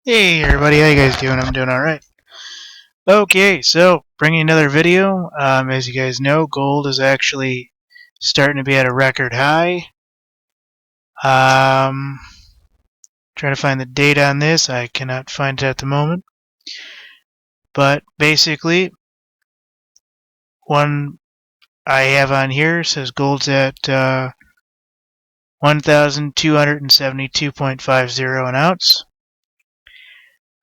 Hey everybody, how you guys doing? I'm doing alright. Okay, so bringing another video. As you guys know, gold is actually starting to be at a record high. Trying to find the date on this. I cannot find it at the moment. But basically, one I have on here says gold's at 1,272.50 an ounce.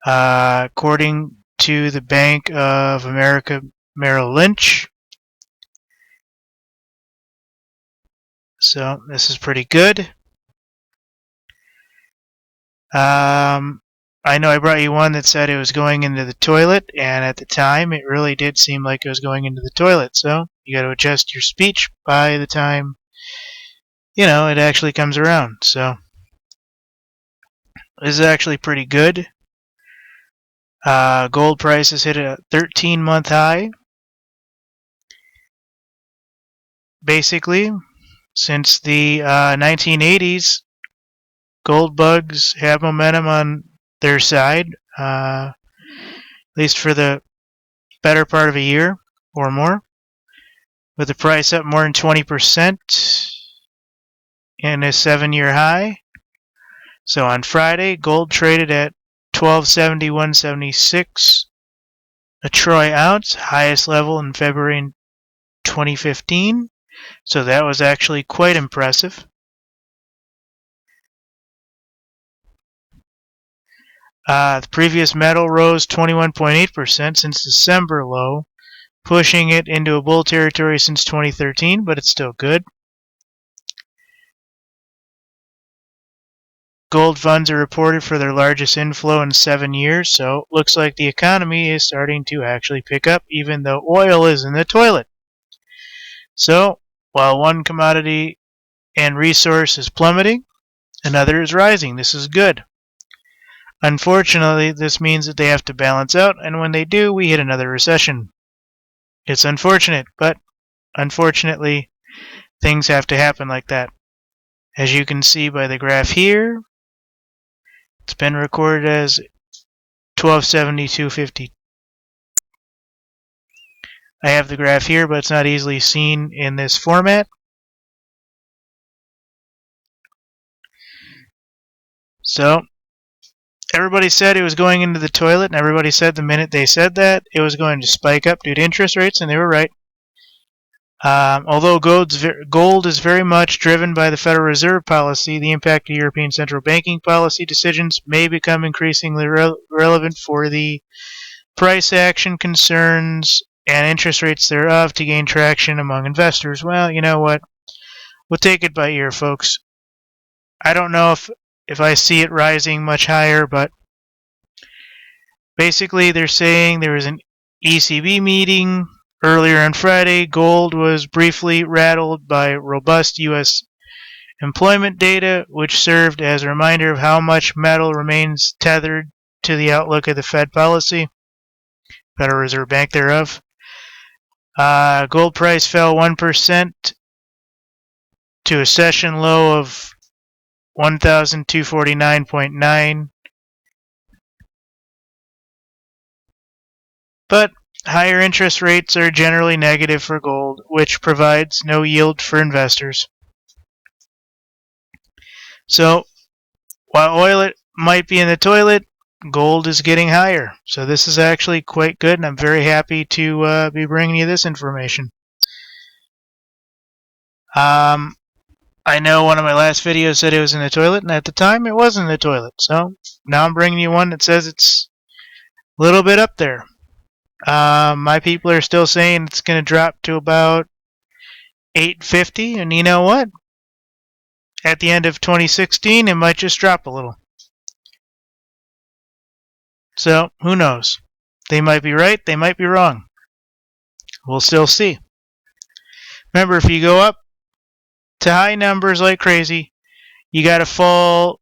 According to the Bank of America Merrill Lynch. So this is pretty good. I know I brought you one that said it was going into the toilet, and at the time it really did seem like it was going into the toilet. So you got to adjust your speech by the time it actually comes around. So this is actually pretty good. Gold price has hit a 13-month high. Basically, since the 1980s, gold bugs have momentum on their side, at least for the better part of a year or more, with the price up more than 20% in a 7-year high. So on Friday, gold traded at 1271.76 a troy ounce, highest level in February 2015. So that was actually quite impressive. The previous metal rose 21.8% since December low, pushing it into a bull territory since 2013, but it's still good. Gold funds are reported for their largest inflow in 7 years, so looks like the economy is starting to actually pick up, even though oil is in the toilet. So, while one commodity and resource is plummeting, another is rising. This is good. Unfortunately, this means that they have to balance out, and when they do, we hit another recession. It's unfortunate, but unfortunately, things have to happen like that. As you can see by the graph here, it's been recorded as 1272.50. I have the graph here, but it's not easily seen in this format. So, everybody said it was going into the toilet, and everybody said the minute they said that, it was going to spike up due to interest rates, and they were right. Although gold is very much driven by the Federal Reserve policy, the impact of European central banking policy decisions may become increasingly relevant for the price action concerns and interest rates thereof to gain traction among investors. Well, you know what? We'll take it by ear, folks. I don't know if I see it rising much higher, but basically they're saying there was an ECB meeting earlier on Friday. Gold was briefly rattled by robust U.S. employment data, which served as a reminder of how much metal remains tethered to the outlook of the Fed policy, Federal Reserve Bank thereof. Gold price fell 1% to a session low of 1,249.9. But higher interest rates are generally negative for gold, which provides no yield for investors. So, while oil might be in the toilet, gold is getting higher. So this is actually quite good, and I'm very happy to be bringing you this information. I know one of my last videos said it was in the toilet, and at the time it wasn't in the toilet. So now I'm bringing you one that says it's a little bit up there. My people are still saying it's going to drop to about 850, and you know what? At the end of 2016, it might just drop a little. So who knows? They might be right, they might be wrong. We'll still see. Remember, if you go up to high numbers like crazy, you got to fall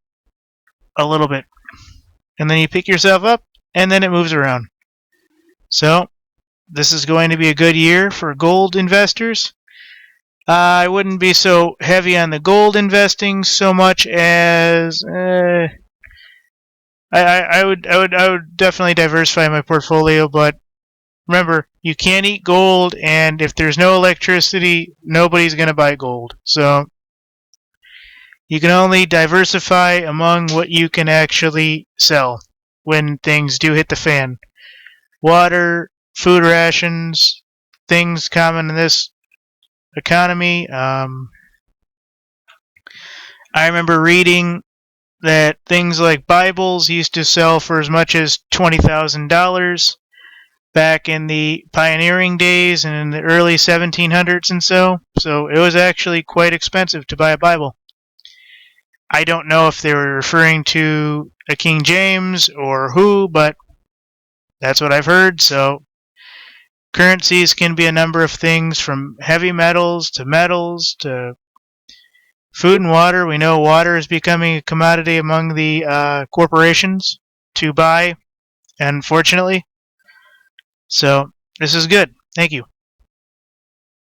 a little bit. And then you pick yourself up, and then it moves around. So, this is going to be a good year for gold investors. I wouldn't be so heavy on the gold investing so much as I would definitely diversify my portfolio, but remember, you can't eat gold, and if there's no electricity, nobody's going to buy gold. So you can only diversify among what you can actually sell when things do hit the fan. Water, food rations, things common in this economy. I remember reading that things like Bibles used to sell for as much as $20,000 back in the pioneering days and in the early 1700s and so. So it was actually quite expensive to buy a Bible. I don't know if they were referring to a King James or who, but that's what I've heard. So currencies can be a number of things, from heavy metals to food and water. We know water is becoming a commodity among the corporations to buy, unfortunately. So this is good. Thank you.